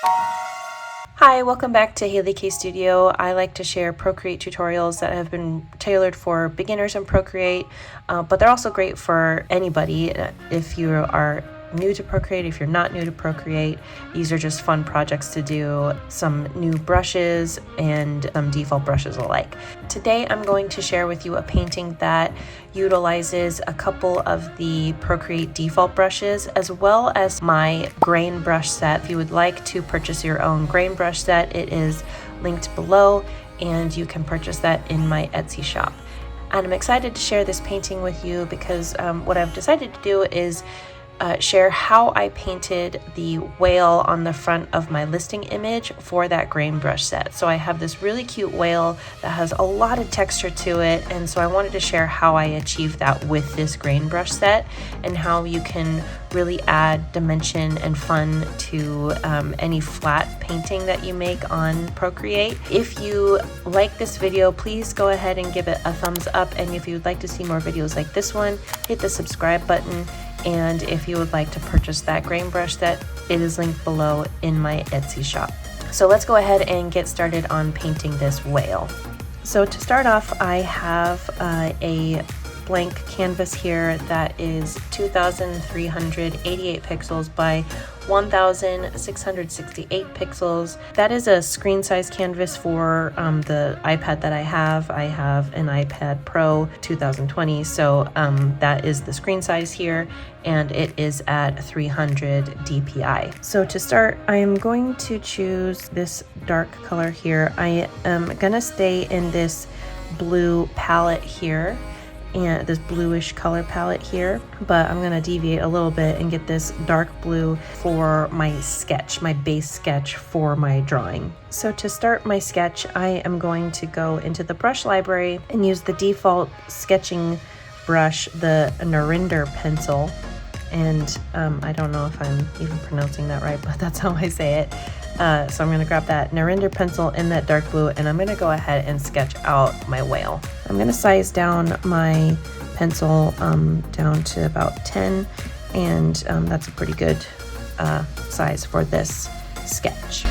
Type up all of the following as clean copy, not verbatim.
Hi, welcome back to Haley K Studio. I like to share Procreate tutorials that have been tailored for beginners in Procreate, but they're also great for anybody. If you are new to Procreate, if you're not new to Procreate, these are just fun projects to do, some new brushes and some default brushes alike. Today I'm going to share with you a painting that utilizes a couple of the Procreate default brushes as well as my grain brush set. If you would like to purchase your own grain brush set, it is linked below and you can purchase that in my Etsy shop. And I'm excited to share this painting with you because what I've decided to do is share how I painted the whale on the front of my listing image for that grain brush set. So I have this really cute whale that has a lot of texture to it, and so I wanted to share how I achieved that with this grain brush set and how you can really add dimension and fun to any flat painting that you make on Procreate. If you like this video, please go ahead and give it a thumbs up, and if you would like to see more videos like this one, hit the subscribe button. And if you would like to purchase that grain brush set, it is linked below in my Etsy shop. So let's go ahead and get started on painting this whale. So to start off, I have a blank canvas here that is 2,388 pixels by 1,668 pixels. That is a screen size canvas for the iPad that I have. I have an iPad Pro 2020, so that is the screen size here, and it is at 300 DPI. So to start, I am going to choose this dark color here. I am gonna stay in this blue palette here, and this bluish color palette here, but I'm gonna deviate a little bit and get this dark blue for my sketch, my base sketch for my drawing. So to start my sketch, I am going to go into the brush library and use the default sketching brush, the Narinder Pencil. And I don't know if I'm even pronouncing that right, but that's how I say it. So I'm gonna grab that Narinder pencil in that dark blue, and I'm gonna go ahead and sketch out my whale. I'm gonna size down my pencil down to about 10, and that's a pretty good size for this sketch.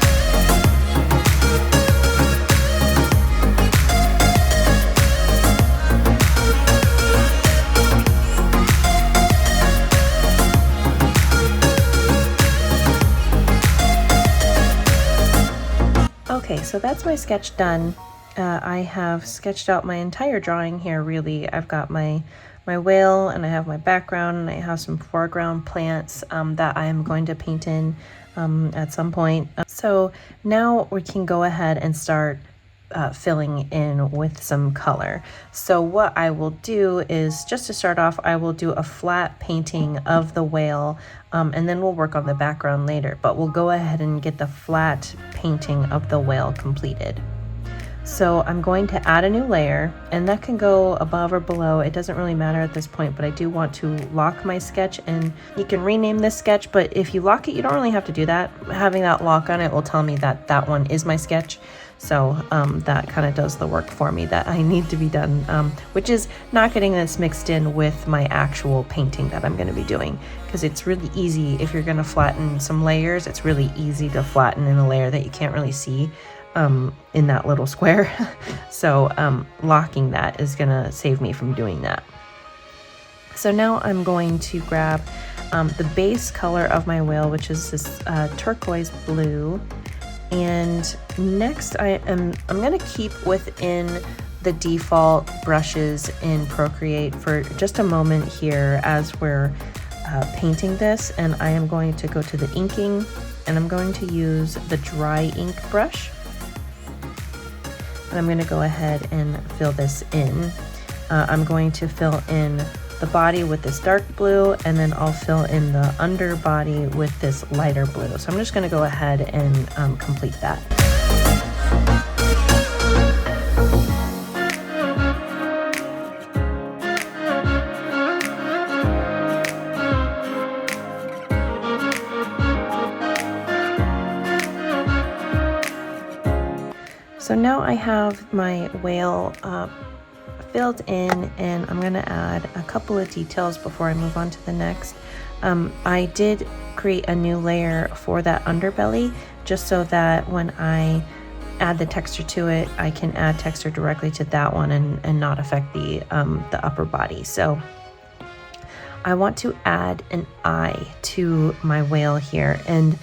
Okay, so that's my sketch done. I have sketched out my entire drawing here, really. I've got my whale, and I have my background, and I have some foreground plants that I'm going to paint in at some point. So now we can go ahead and start filling in with some color. So what I will do is, just to start off, I will do a flat painting of the whale, and then we'll work on the background later, but we'll go ahead and get the flat painting of the whale completed. So I'm going to add a new layer, and that can go above or below. It doesn't really matter at this point, but I do want to lock my sketch, and you can rename this sketch, but if you lock it, you don't really have to do that. Having that lock on it will tell me that that one is my sketch. So that kind of does the work for me that I need to be done, which is not getting this mixed in with my actual painting that I'm going to be doing, because it's really easy if you're going to flatten some layers. It's really easy to flatten in a layer that you can't really see in that little square. So locking that is going to save me from doing that. So now I'm going to grab the base color of my whale, which is this turquoise blue. And next I'm going to keep within the default brushes in Procreate for just a moment here as we're painting this, and I am going to go to the inking, and I'm going to use the dry ink brush, and I'm going to go ahead and fill this in. I'm going to fill in the body with this dark blue, and then I'll fill in the underbody with this lighter blue. So I'm just going to go ahead and complete that. So now I have my whale filled in, and I'm going to add a couple of details before I move on to the next. I did create a new layer for that underbelly just so that when I add the texture to it, I can add texture directly to that one and not affect the upper body. So I want to add an eye to my whale here, and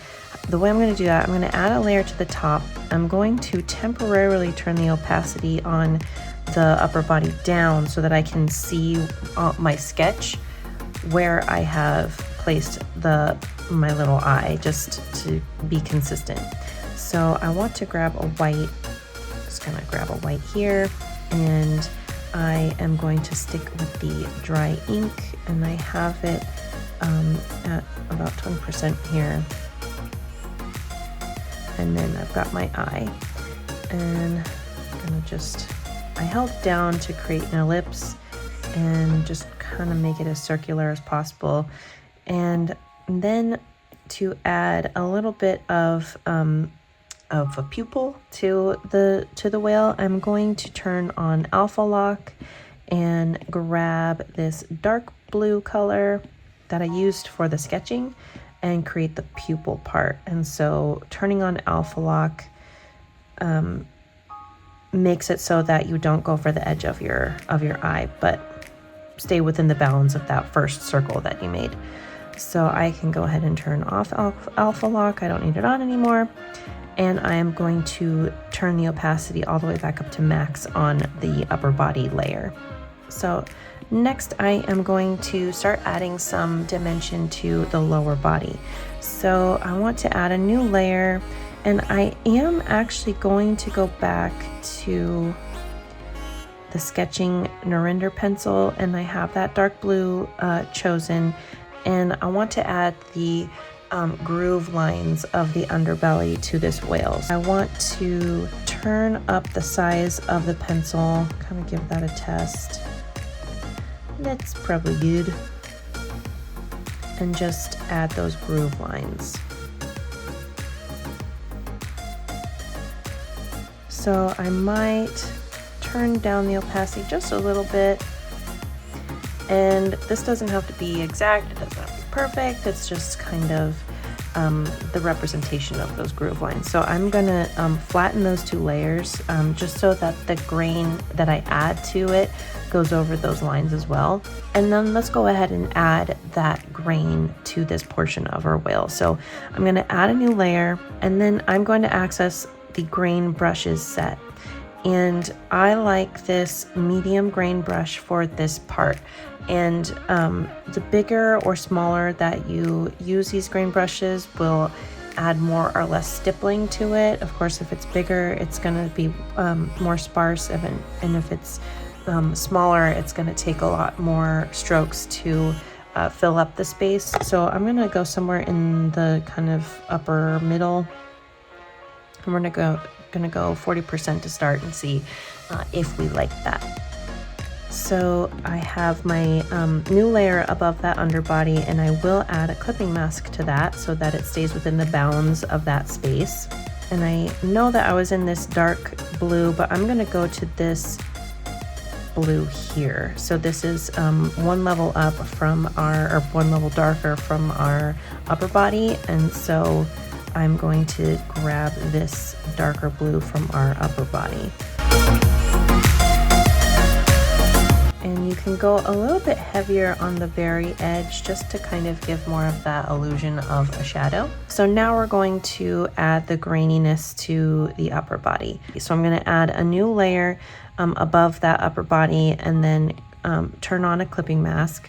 the way I'm going to do that, I'm going to add a layer to the top. I'm going to temporarily turn the opacity on the upper body down so that I can see my sketch where I have placed my little eye, just to be consistent. So I want to grab a white, just gonna grab a white here, and I am going to stick with the dry ink, and I have it at about 20% here. And then I've got my eye, and I'm gonna I held down to create an ellipse and just kind of make it as circular as possible. And then to add a little bit of a pupil to the whale, I'm going to turn on alpha lock and grab this dark blue color that I used for the sketching and create the pupil part. And so turning on alpha lock makes it so that you don't go for the edge of your eye, but stay within the bounds of that first circle that you made. So I can go ahead and turn off alpha lock. I don't need it on anymore. And I am going to turn the opacity all the way back up to max on the upper body layer. So next I am going to start adding some dimension to the lower body. So I want to add a new layer, and I am actually going to go back to the sketching Narinder pencil, and I have that dark blue chosen, and I want to add the groove lines of the underbelly to this whale. I want to turn up the size of the pencil, kind of give that a test. That's probably good. And just add those groove lines. So I might turn down the opacity just a little bit. And this doesn't have to be exact, it doesn't have to be perfect, it's just kind of the representation of those groove lines. So I'm gonna flatten those two layers just so that the grain that I add to it goes over those lines as well. And then let's go ahead and add that grain to this portion of our whale. So I'm gonna add a new layer, and then I'm going to access the grain brushes set. And I like this medium grain brush for this part. And the bigger or smaller that you use these grain brushes will add more or less stippling to it. Of course, if it's bigger, it's going to be more sparse, and if it's smaller, it's going to take a lot more strokes to fill up the space. So I'm going to go somewhere in the kind of upper middle. I'm going to go 40% to start and see if we like that. So I have my new layer above that underbody, and I will add a clipping mask to that so that it stays within the bounds of that space. And I know that I was in this dark blue, but I'm going to go to this blue here. So this is one level up from or one level darker from our upper body, and so I'm going to grab this darker blue from our upper body. And you can go a little bit heavier on the very edge just to kind of give more of that illusion of a shadow. So now we're going to add the graininess to the upper body. So I'm going to add a new layer above that upper body, and then turn on a clipping mask.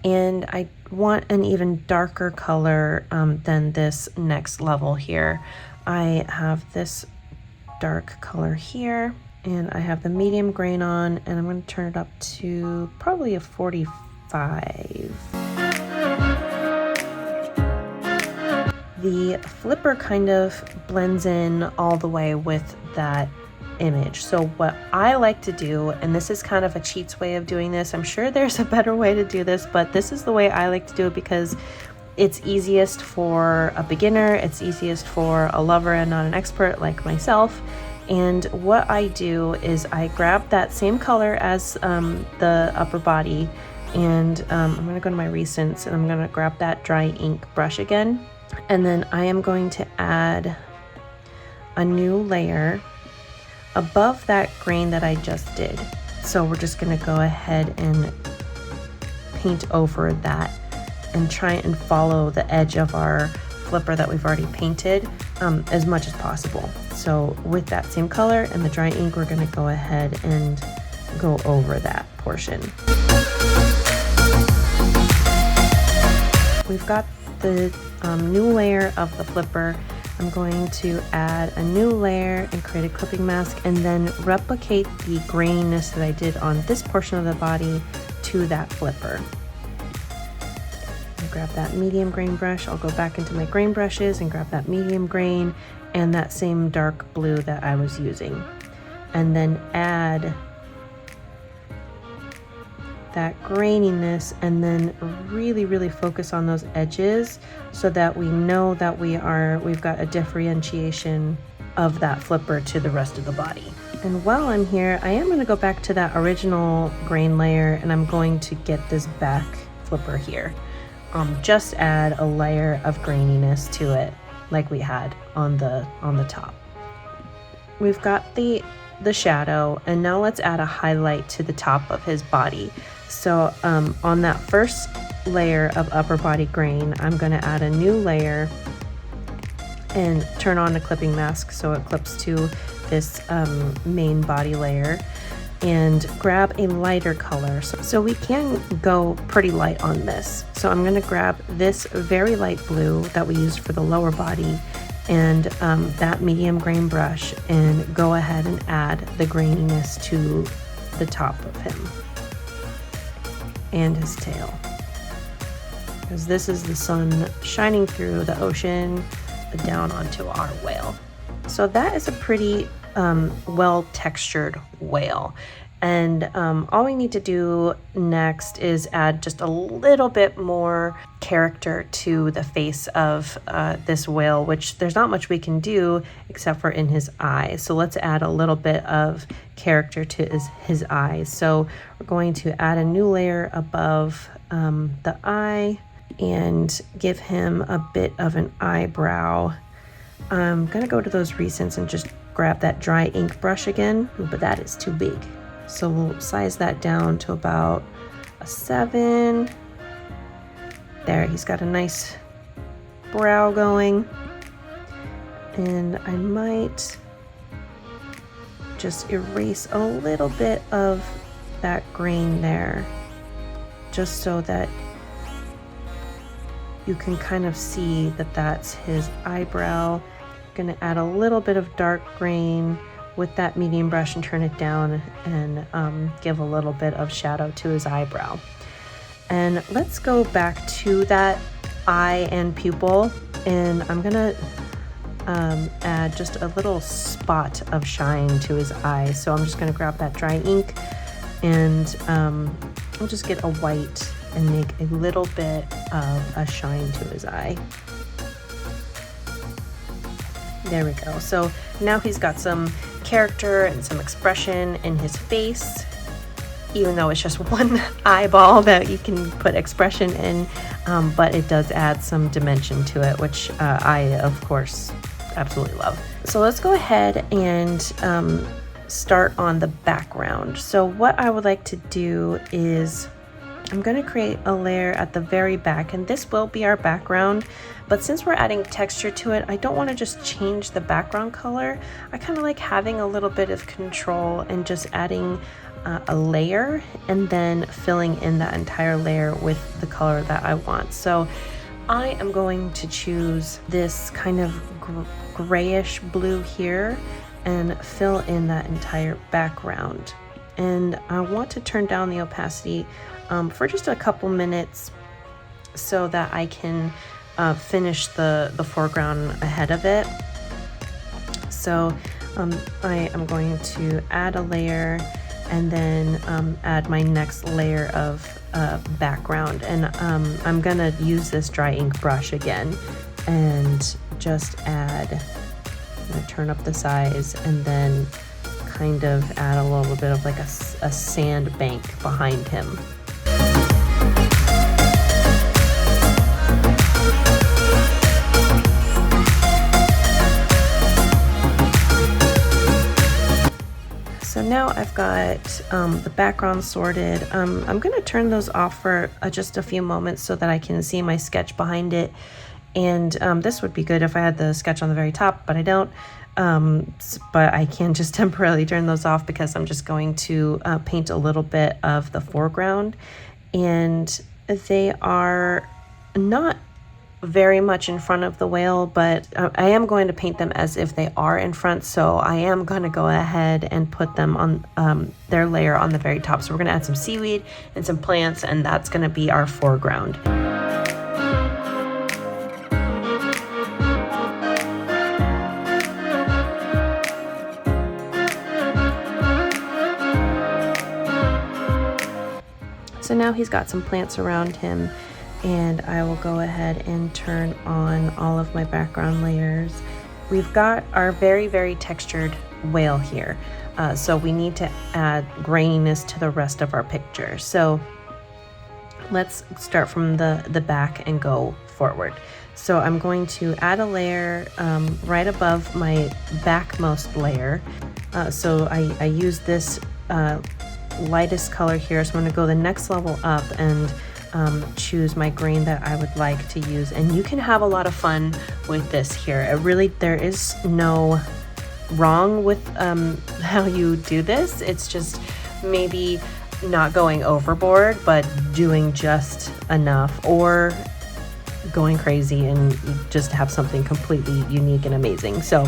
And I want an even darker color than this next level here. I have this dark color here, and I have the medium grain on, and I'm going to turn it up to probably a 45. The flipper kind of blends in all the way with that image. So what I like to do, and this is kind of a cheats way of doing this, I'm sure there's a better way to do this, but this is the way I like to do it because it's easiest for a beginner, it's easiest for a lover and not an expert like myself. And what I do is I grab that same color as the upper body, And I'm going to go to my recents and I'm going to grab that dry ink brush again. And then I am going to add a new layer above that grain that I just did. So we're just going to go ahead and paint over that and try and follow the edge of our flipper that we've already painted as much as possible. So with that same color and the dry ink, we're going to go ahead and go over that portion. We've got the new layer of the flipper. I'm going to add a new layer and create a clipping mask and then replicate the graininess that I did on this portion of the body to that flipper. I'll grab that medium grain brush. I'll go back into my grain brushes and grab that medium grain and that same dark blue that I was using. And then add that graininess and then really focus on those edges so that we know that we've got a differentiation of that flipper to the rest of the body. And while I'm here, I am going to go back to that original grain layer and I'm going to get this back flipper here. Just add a layer of graininess to it like we had on the top. We've got the shadow, and now let's add a highlight to the top of his body. So on that first layer of upper body grain, I'm going to add a new layer and turn on the clipping mask so it clips to this main body layer, and grab a lighter color. So we can go pretty light on this. So I'm going to grab this very light blue that we used for the lower body and that medium grain brush and go ahead and add the graininess to the top of him and his tail, because this is the sun shining through the ocean down onto our whale. So that is a pretty well textured whale. And all we need to do next is add just a little bit more character to the face of this whale, which there's not much we can do except for in his eyes. So let's add a little bit of character to his eyes. So we're going to add a new layer above the eye and give him a bit of an eyebrow. I'm gonna go to those recents and just grab that dry ink brush again, but that is too big. So we'll size that down to about a 7. There, he's got a nice brow going. And I might just erase a little bit of that grain there, just so that you can kind of see that that's his eyebrow. Gonna add a little bit of dark grain with that medium brush and turn it down and give a little bit of shadow to his eyebrow. And let's go back to that eye and pupil, and I'm gonna add just a little spot of shine to his eye. So I'm just gonna grab that dry ink and I'll just get a white and make a little bit of a shine to his eye. There we go. So now he's got some character and some expression in his face, even though it's just one eyeball that you can put expression in, but it does add some dimension to it, which I, of course, absolutely love. So let's go ahead and start on the background. So what I would like to do is I'm going to create a layer at the very back, and this will be our background, but since we're adding texture to it, I don't want to just change the background color. I kind of like having a little bit of control and just adding a layer and then filling in that entire layer with the color that I want. So I am going to choose this kind of grayish blue here and fill in that entire background. And I want to turn down the opacity for just a couple minutes so that I can finish the foreground ahead of it. So I am going to add a layer and then add my next layer of background, and I'm gonna use this dry ink brush again and just add, I'm gonna turn up the size and then kind of add a little bit of like a sand bank behind him. now I've got the background sorted. I'm going to turn those off for just a few moments so that I can see my sketch behind it. And this would be good if I had the sketch on the very top, but I don't. But I can just temporarily turn those off because I'm just going to paint a little bit of the foreground. And they are not very much in front of the whale, but I am going to paint them as if they are in front. So I am going to go ahead and put them on their layer on the very top. So we're going to add some seaweed and some plants, and that's going to be our foreground. So now he's got some plants around him, and I will go ahead and turn on all of my background layers. We've got our very, very textured whale here. So we need to add graininess to the rest of our picture. So let's start from the back and go forward. So I'm going to add a layer right above my backmost layer. So I use this lightest color here. So I'm going to go the next level up and choose my grain that I would like to use. And you can have a lot of fun with this here. There is no wrong with how you do this. It's just maybe not going overboard, but doing just enough, or going crazy and just have something completely unique and amazing. So,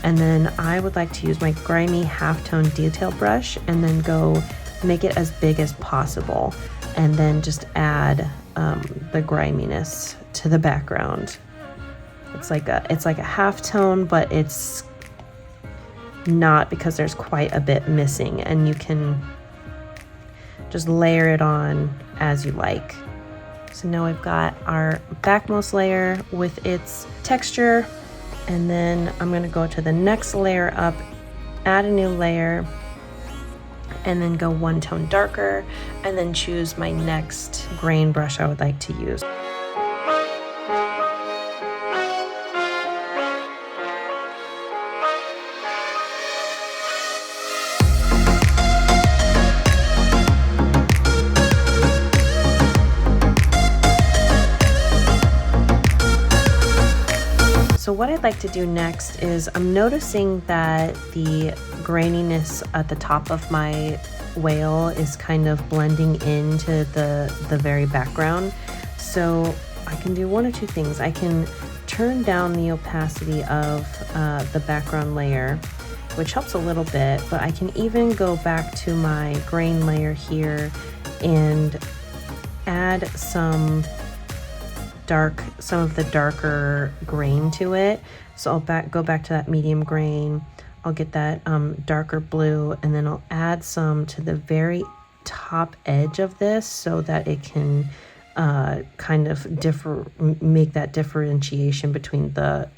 and then I would like to use my grimy halftone detail brush and then go make it as big as possible, and then just add the griminess to the background. It's like a halftone, but it's not, because there's quite a bit missing, and you can just layer it on as you like. So now we've got our backmost layer with its texture, and then I'm going to go to the next layer up, add a new layer, and then go one tone darker, and then choose my next grain brush I would like to use. So what I'd like to do next is, I'm noticing that the graininess at the top of my whale is kind of blending into the very background. So I can do one or two things. I can turn down the opacity of the background layer, which helps a little bit, but I can even go back to my grain layer here and add some of the darker grain to it. So I'll go back to that medium grain. I'll get that darker blue, and then I'll add some to the very top edge of this so that it can kind of make that differentiation between the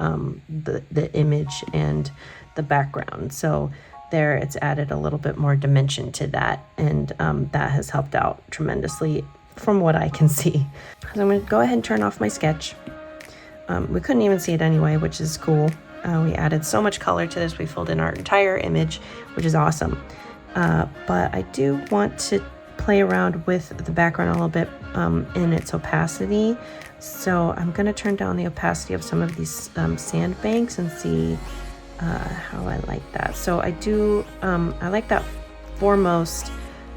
image and the background. So there, it's added a little bit more dimension to that, and that has helped out tremendously from what I can see. So I'm going to go ahead and turn off my sketch. We couldn't even see it anyway, which is cool. We added so much color to this. We filled in our entire image, which is awesome. But I do want to play around with the background a little bit in its opacity. So I'm going to turn down the opacity of some of these sandbanks and see how I like that. So I like that foremost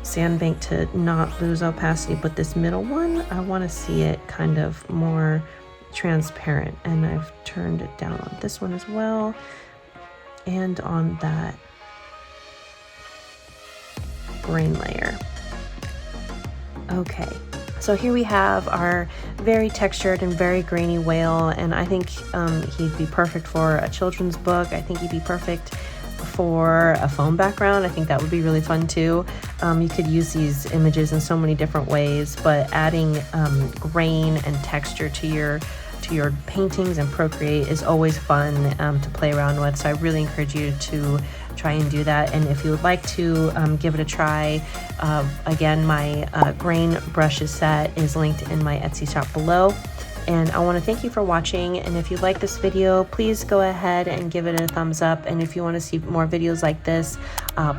sandbank to not lose opacity, but this middle one, I want to see it kind of more transparent, and I've turned it down on this one as well, and on that grain layer. Okay, so here we have our very textured and very grainy whale, and I think he'd be perfect for a children's book. I think he'd be perfect for a foam background. I think that would be really fun too. You could use these images in so many different ways, but adding grain and texture to your paintings and Procreate is always fun to play around with. So I really encourage you to try and do that. And if you would like to give it a try, again, my grain brushes set is linked in my Etsy shop below. And I want to thank you for watching, and if you like this video, please go ahead and give it a thumbs up, and if you want to see more videos like this,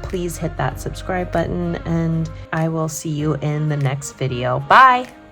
please hit that subscribe button, and I will see you in the next video. Bye!